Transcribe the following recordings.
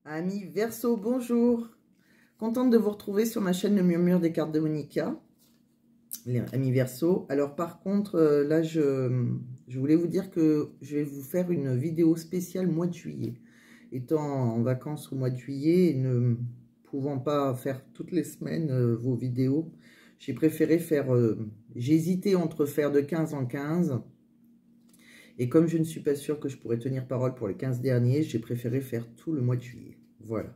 Amis Verseau, bonjour. Contente de vous retrouver sur ma chaîne Le Murmure des cartes de Monica. Les amis Verseau. Alors par contre, là, je voulais vous dire que je vais vous faire une vidéo spéciale mois de juillet. Étant en vacances au mois de juillet et ne pouvant pas faire toutes les semaines vos vidéos, j'ai préféré faire... j'ai hésité entre faire de 15 en 15. Et comme je ne suis pas sûre que je pourrais tenir parole pour les 15 derniers, j'ai préféré faire tout le mois de juillet. Voilà.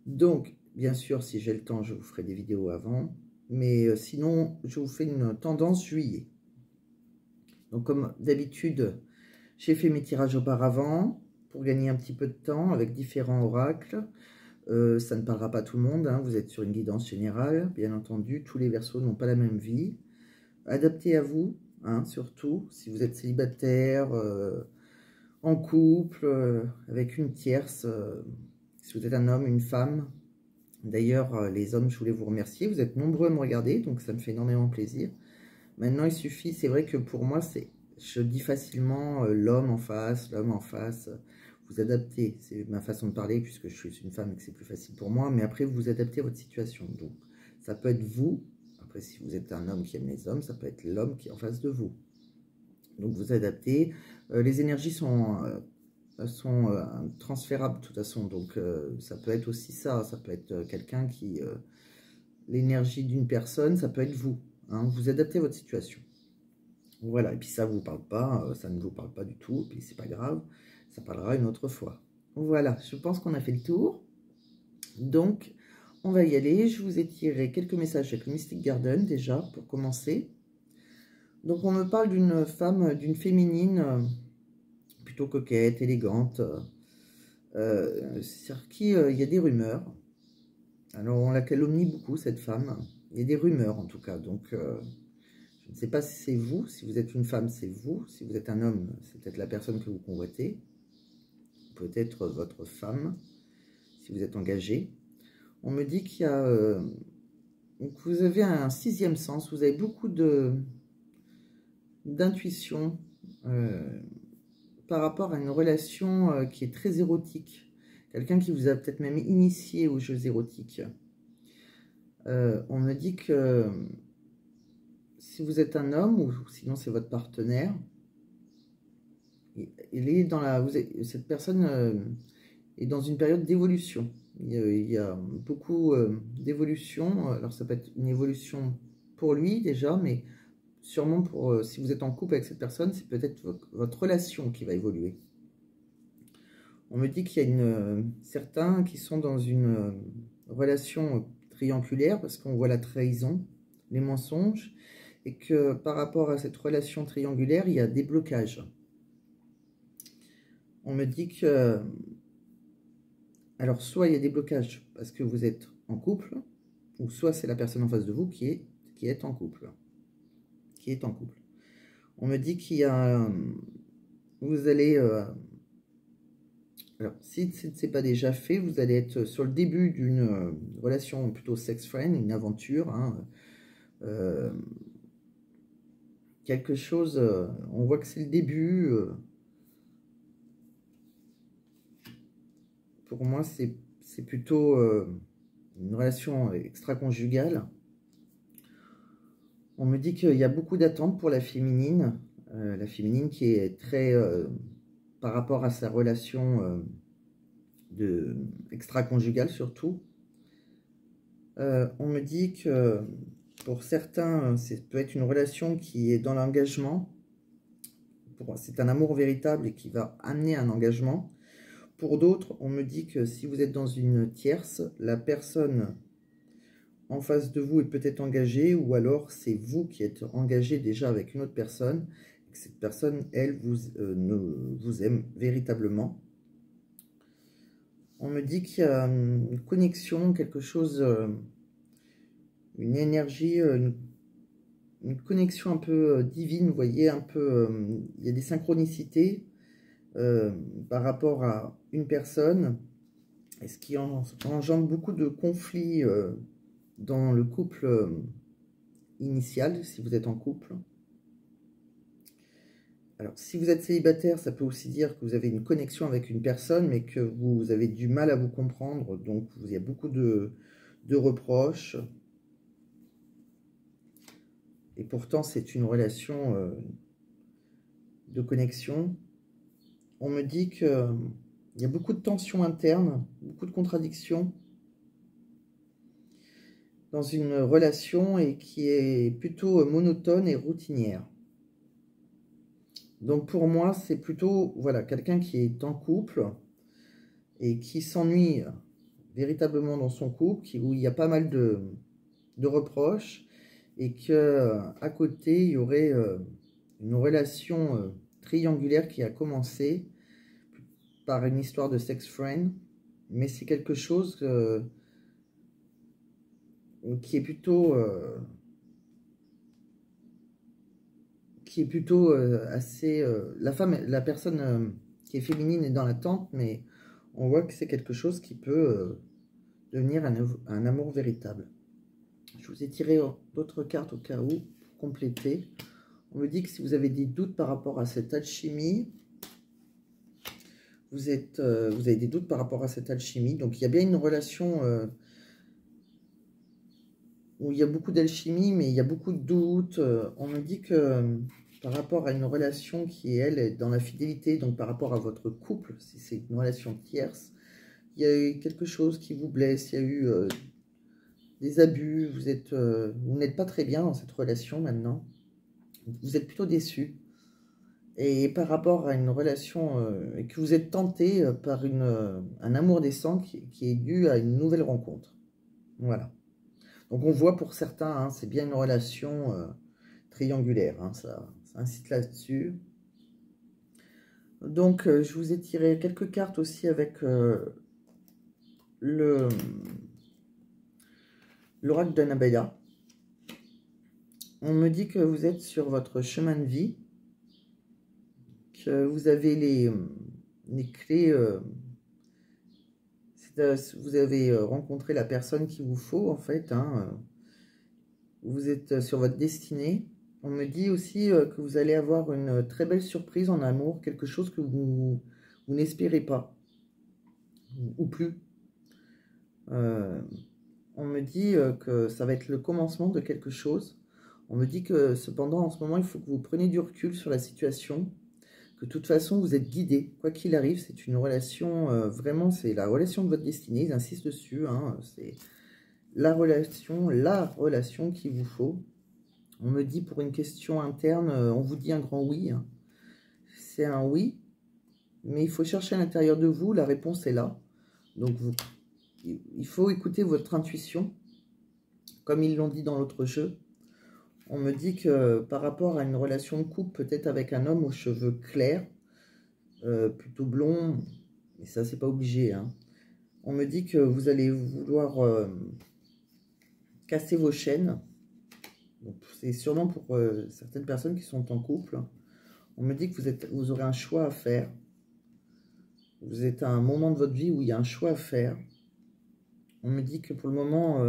Donc, bien sûr, si j'ai le temps, je vous ferai des vidéos avant. Mais sinon, je vous fais une tendance juillet. Donc, comme d'habitude, j'ai fait mes tirages auparavant pour gagner un petit peu de temps avec différents oracles. Ça ne parlera pas à tout le monde, hein. Vous êtes sur une guidance générale, bien entendu. Tous les Verseaux n'ont pas la même vie. Adaptez à vous, hein, surtout, si vous êtes célibataire, en couple, avec une tierce, si vous êtes un homme, une femme. D'ailleurs, les hommes, je voulais vous remercier. Vous êtes nombreux à me regarder, donc ça me fait énormément plaisir. Maintenant, il suffit, c'est vrai que pour moi, je dis facilement l'homme en face, vous adaptez. C'est ma façon de parler, puisque je suis une femme et que c'est plus facile pour moi. Mais après, vous adaptez à votre situation. Donc, ça peut être vous. Après, si vous êtes un homme qui aime les hommes, ça peut être l'homme qui est en face de vous. Donc, vous adaptez. Les énergies sont transférables de toute façon, donc ça peut être aussi ça peut être quelqu'un qui, l'énergie d'une personne, ça peut être vous, hein, vous adaptez à votre situation, voilà, et puis ça vous parle pas, ça ne vous parle pas du tout, et puis c'est pas grave, ça parlera une autre fois. Voilà, je pense qu'on a fait le tour, donc on va y aller. Je vous ai tiré quelques messages avec le Mystic Garden déjà, pour commencer. Donc on me parle d'une femme, d'une féminine, plutôt coquette, élégante, sur qui il y a des rumeurs. Alors on la calomnie beaucoup, cette femme. Il y a des rumeurs en tout cas, donc je ne sais pas si c'est vous. Si vous êtes une femme, c'est vous. Si vous êtes un homme, c'est peut-être la personne que vous convoitez. Peut-être votre femme, si vous êtes engagé. On me dit qu'il y a... que vous avez un sixième sens, vous avez beaucoup d'intuition par rapport à une relation qui est très érotique. Quelqu'un qui vous a peut-être même initié aux jeux érotiques. On me dit que si vous êtes un homme, ou sinon c'est votre partenaire, il est dans cette personne est dans une période d'évolution. Il y a beaucoup d'évolution. Alors ça peut être une évolution pour lui déjà, mais sûrement pour si vous êtes en couple avec cette personne, c'est peut-être votre relation qui va évoluer. On me dit qu'il y a certains qui sont dans une relation triangulaire, parce qu'on voit la trahison, les mensonges, et que par rapport à cette relation triangulaire, il y a des blocages. On me dit que... Alors, soit il y a des blocages parce que vous êtes en couple, ou soit c'est la personne en face de vous qui est en couple. Qui est en couple. On me dit qu'il y a... Vous allez... alors, si ce n'est pas déjà fait, vous allez être sur le début d'une relation plutôt sex-friend, une aventure, hein, quelque chose, on voit que c'est le début. Pour moi, c'est plutôt une relation extra-conjugale. On me dit qu'il y a beaucoup d'attentes pour la féminine qui est très, par rapport à sa relation extra-conjugale surtout. On me dit que pour certains, ça peut être une relation qui est dans l'engagement. C'est un amour véritable et qui va amener un engagement. Pour d'autres, on me dit que si vous êtes dans une tierce, la personne en face de vous est peut-être engagée, ou alors c'est vous qui êtes engagé déjà avec une autre personne, et que cette personne, elle, vous aime véritablement. On me dit qu'il y a une connexion, quelque chose, une énergie, une connexion un peu divine, vous voyez, un peu, il y a des synchronicités par rapport à une personne, et ce qui engendre beaucoup de conflits dans le couple initial, si vous êtes en couple. Alors, si vous êtes célibataire, ça peut aussi dire que vous avez une connexion avec une personne, mais que vous avez du mal à vous comprendre. Donc, il y a beaucoup de reproches. Et pourtant, c'est une relation de connexion. On me dit qu'il y a beaucoup de tensions internes, beaucoup de contradictions dans une relation et qui est plutôt monotone et routinière. Donc pour moi, c'est plutôt voilà, quelqu'un qui est en couple et qui s'ennuie véritablement dans son couple, où il y a pas mal de reproches, et qu'à côté, il y aurait une relation triangulaire qui a commencé par une histoire de sex friend, mais c'est quelque chose qui est plutôt assez... la personne qui est féminine est dans l'attente, mais on voit que c'est quelque chose qui peut devenir un amour véritable. Je vous ai tiré d'autres cartes au cas où, pour compléter. On me dit que si vous avez des doutes par rapport à cette alchimie, vous avez des doutes par rapport à cette alchimie. Donc il y a bien une relation où il y a beaucoup d'alchimie, mais il y a beaucoup de doutes. On me dit que par rapport à une relation qui, elle, est dans la fidélité, donc par rapport à votre couple, si c'est une relation tierce, il y a eu quelque chose qui vous blesse, il y a eu des abus, vous n'êtes pas très bien dans cette relation maintenant, vous êtes plutôt déçu. Et par rapport à une relation que vous êtes tenté par un amour décent qui est dû à une nouvelle rencontre. Voilà. Donc on voit pour certains, hein, c'est bien une relation triangulaire, hein, ça incite là-dessus. Donc je vous ai tiré quelques cartes aussi avec l'oracle d'Annabella. On me dit que vous êtes sur votre chemin de vie, que vous avez les clés, vous avez rencontré la personne qu'il vous faut en fait, hein, vous êtes sur votre destinée. On me dit aussi que vous allez avoir une très belle surprise en amour, quelque chose que vous n'espérez pas, ou plus. On me dit que ça va être le commencement de quelque chose. On me dit que cependant, en ce moment, il faut que vous preniez du recul sur la situation, que de toute façon, vous êtes guidé. Quoi qu'il arrive, c'est une relation, vraiment, c'est la relation de votre destinée, ils insistent dessus, hein, c'est la relation qu'il vous faut. On me dit pour une question interne, on vous dit un grand oui. Hein. C'est un oui, mais il faut chercher à l'intérieur de vous, la réponse est là. Donc il faut écouter votre intuition, comme ils l'ont dit dans l'autre jeu. On me dit que par rapport à une relation de couple, peut-être avec un homme aux cheveux clairs, plutôt blond, mais ça c'est pas obligé. Hein. On me dit que vous allez vouloir casser vos chaînes. C'est sûrement pour certaines personnes qui sont en couple. On me dit que vous aurez un choix à faire. Vous êtes à un moment de votre vie où il y a un choix à faire. On me dit que pour le moment,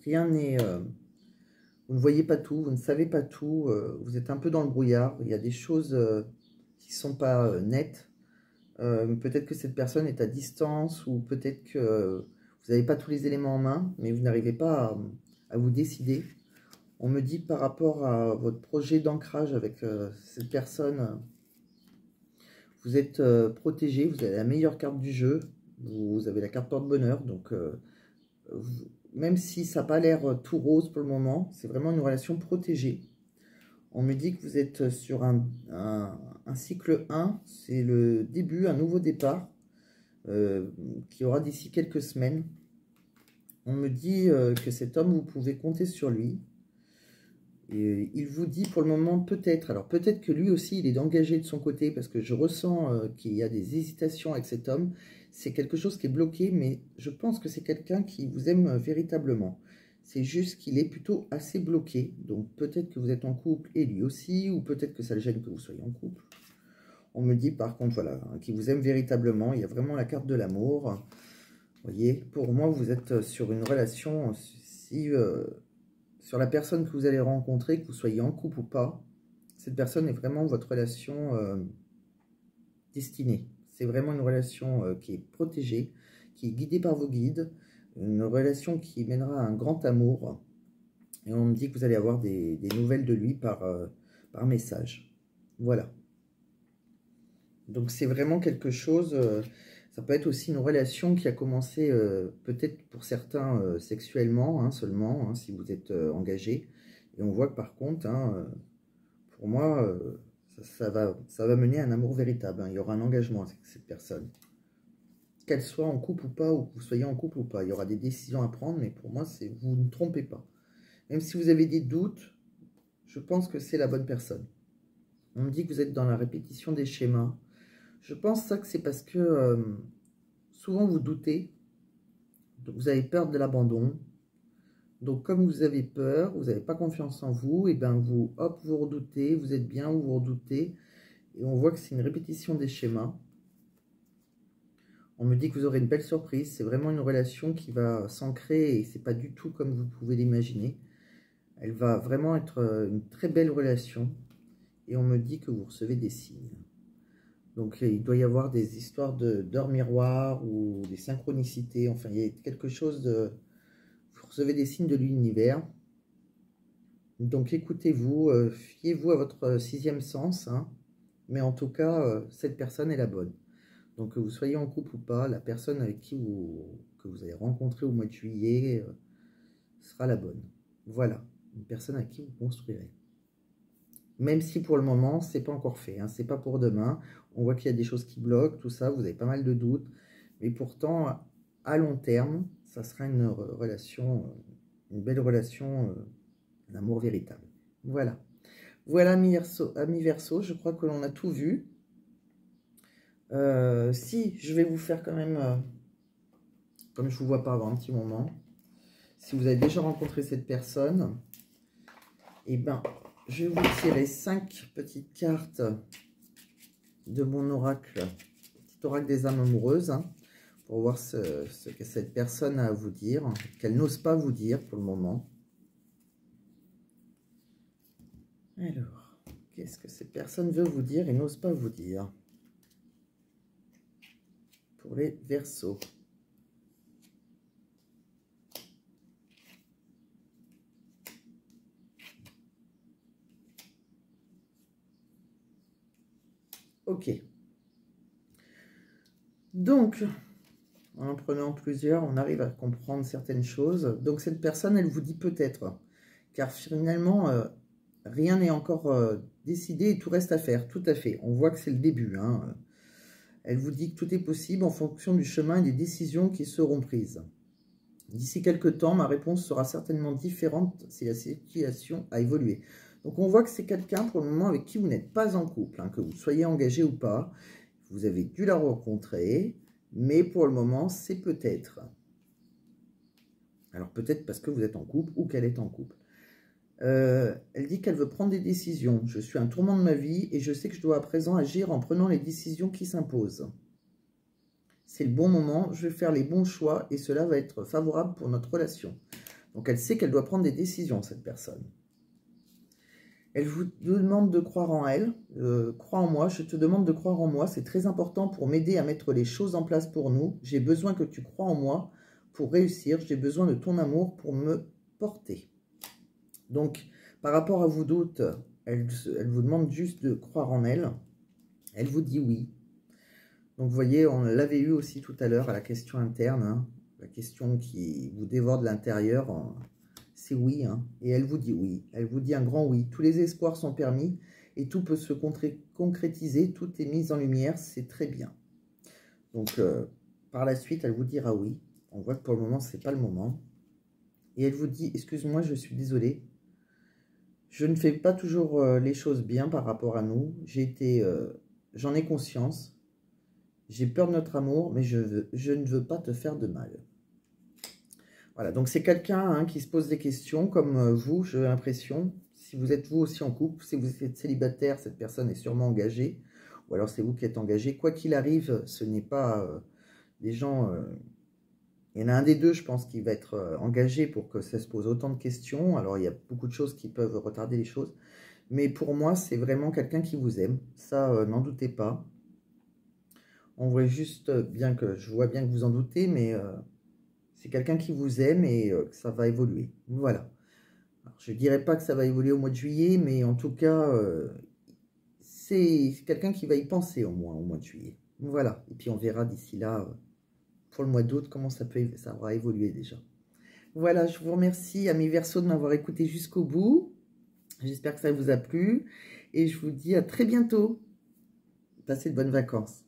rien n'est... vous ne voyez pas tout, vous ne savez pas tout. Vous êtes un peu dans le brouillard. Il y a des choses qui ne sont pas nettes. Peut-être que cette personne est à distance ou peut-être que vous n'avez pas tous les éléments en main, mais vous n'arrivez pas à vous décider. On me dit par rapport à votre projet d'ancrage avec cette personne, vous êtes protégé, vous avez la meilleure carte du jeu, vous avez la carte porte-bonheur, donc même si ça n'a pas l'air tout rose pour le moment, c'est vraiment une relation protégée. On me dit que vous êtes sur un cycle 1, c'est le début, un nouveau départ, qui aura d'ici quelques semaines. On me dit que cet homme, vous pouvez compter sur lui. Et il vous dit pour le moment peut-être, alors peut-être que lui aussi il est engagé de son côté parce que je ressens qu'il y a des hésitations avec cet homme, c'est quelque chose qui est bloqué, mais je pense que c'est quelqu'un qui vous aime véritablement. C'est juste qu'il est plutôt assez bloqué, donc peut-être que vous êtes en couple et lui aussi, ou peut-être que ça le gêne que vous soyez en couple. On me dit par contre, voilà, hein, qu'il vous aime véritablement, il y a vraiment la carte de l'amour. Vous voyez, pour moi vous êtes sur une relation, si... sur la personne que vous allez rencontrer, que vous soyez en couple ou pas, Cette personne est vraiment votre relation destinée. C'est vraiment une relation qui est protégée, qui est guidée par vos guides, une relation qui mènera à un grand amour. Et on me dit que vous allez avoir des nouvelles de lui par message. Voilà. Donc c'est vraiment quelque chose, ça peut être aussi une relation qui a commencé peut-être pour certains sexuellement seulement, hein, si vous êtes engagé. Et on voit que par contre, pour moi, ça va mener à un amour véritable. Il y aura un engagement avec cette personne. Qu'elle soit en couple ou pas, ou que vous soyez en couple ou pas. Il y aura des décisions à prendre, mais pour moi, vous ne trompez pas. Même si vous avez des doutes, je pense que c'est la bonne personne. On me dit que vous êtes dans la répétition des schémas. Je pense que c'est parce que souvent vous doutez, donc vous avez peur de l'abandon. Donc comme vous avez peur, vous n'avez pas confiance en vous, et bien vous, hop, vous redoutez, vous êtes bien ou vous redoutez. Et on voit que c'est une répétition des schémas. On me dit que vous aurez une belle surprise. C'est vraiment une relation qui va s'ancrer et c'est pas du tout comme vous pouvez l'imaginer. Elle va vraiment être une très belle relation. Et on me dit que vous recevez des signes. Donc il doit y avoir des histoires d'heures miroirs ou des synchronicités. Enfin, il y a quelque chose de... Vous recevez des signes de l'univers. Donc écoutez-vous, fiez-vous à votre sixième sens. Mais en tout cas, cette personne est la bonne. Donc que vous soyez en couple ou pas, la personne avec qui que vous avez rencontré au mois de juillet sera la bonne. Voilà, une personne avec qui vous construirez. Même si pour le moment, c'est pas encore fait, c'est pas pour demain. On voit qu'il y a des choses qui bloquent, tout ça, vous avez pas mal de doutes. Mais pourtant, à long terme, ça sera une relation, une belle relation, un amour véritable. Voilà. Voilà, amis Verseau, je crois que l'on a tout vu. Si, je vais vous faire quand même, comme je ne vous vois pas avant un petit moment, si vous avez déjà rencontré cette personne, et ben, je vais vous tirer 5 petites cartes de mon oracle, petit oracle des âmes amoureuses, pour voir ce que cette personne a à vous dire, qu'elle n'ose pas vous dire pour le moment. Alors, qu'est-ce que cette personne veut vous dire et n'ose pas vous dire pour les Verseaux? Ok. Donc, en prenant plusieurs, on arrive à comprendre certaines choses. Donc, cette personne, elle vous dit peut-être, car finalement, rien n'est encore décidé et tout reste à faire. Tout à fait. On voit que c'est le début. Elle vous dit que tout est possible en fonction du chemin et des décisions qui seront prises. D'ici quelques temps, ma réponse sera certainement différente si la situation a évolué. Donc, on voit que c'est quelqu'un, pour le moment, avec qui vous n'êtes pas en couple, que vous soyez engagé ou pas. Vous avez dû la rencontrer, mais pour le moment, c'est peut-être. Alors, peut-être parce que vous êtes en couple ou qu'elle est en couple. Elle dit qu'elle veut prendre des décisions. Je suis à un tournant de ma vie et je sais que je dois à présent agir en prenant les décisions qui s'imposent. C'est le bon moment, je vais faire les bons choix et cela va être favorable pour notre relation. Donc elle sait qu'elle doit prendre des décisions, cette personne. Elle vous demande de croire en elle. Crois en moi, je te demande de croire en moi. C'est très important pour m'aider à mettre les choses en place pour nous. J'ai besoin que tu crois en moi pour réussir. J'ai besoin de ton amour pour me porter. Donc, par rapport à vos doutes, elle vous demande juste de croire en elle. Elle vous dit oui. Donc, vous voyez, on l'avait eu aussi tout à l'heure à la question interne. La question qui vous dévore de l'intérieur, c'est oui. Et elle vous dit oui. Elle vous dit un grand oui. Tous les espoirs sont permis et tout peut se concrétiser. Tout est mis en lumière. C'est très bien. Donc, par la suite, elle vous dira oui. On voit que pour le moment, ce n'est pas le moment. Et elle vous dit, excuse-moi, je suis désolée. Je ne fais pas toujours les choses bien par rapport à nous. J'en ai conscience. J'ai peur de notre amour, mais je ne veux pas te faire de mal. Voilà, donc c'est quelqu'un qui se pose des questions, comme vous, j'ai l'impression. Si vous êtes vous aussi en couple, si vous êtes célibataire, cette personne est sûrement engagée. Ou alors c'est vous qui êtes engagé. Quoi qu'il arrive, ce n'est pas des gens... il y en a un des deux, je pense, qui va être engagé pour que ça se pose autant de questions. Alors, il y a beaucoup de choses qui peuvent retarder les choses. Mais pour moi, c'est vraiment quelqu'un qui vous aime. Ça, n'en doutez pas. On voit juste bien que, je vois bien que vous en doutez, mais c'est quelqu'un qui vous aime et que ça va évoluer. Voilà. Alors, je ne dirais pas que ça va évoluer au mois de juillet, mais en tout cas, c'est quelqu'un qui va y penser au moins au mois de juillet. Voilà. Et puis on verra d'ici là, pour le mois d'août, comment ça aura évolué déjà. Voilà, je vous remercie, amis Verseaux, de m'avoir écouté jusqu'au bout. J'espère que ça vous a plu. Et je vous dis à très bientôt. Passez de bonnes vacances.